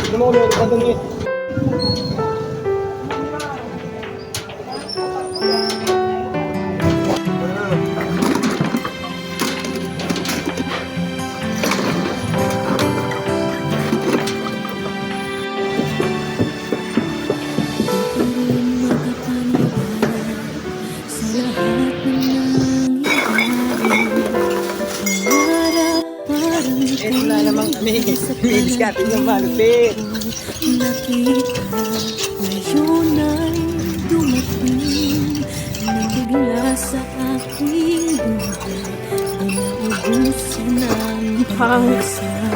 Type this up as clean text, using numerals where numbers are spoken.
Lumulog ka dun eh. Eh, wala namang kami. May diskarte ng malupit. Nakita ngayon ay dumating, nabigla sa aking buhay, ang naubusan ng pag-asa.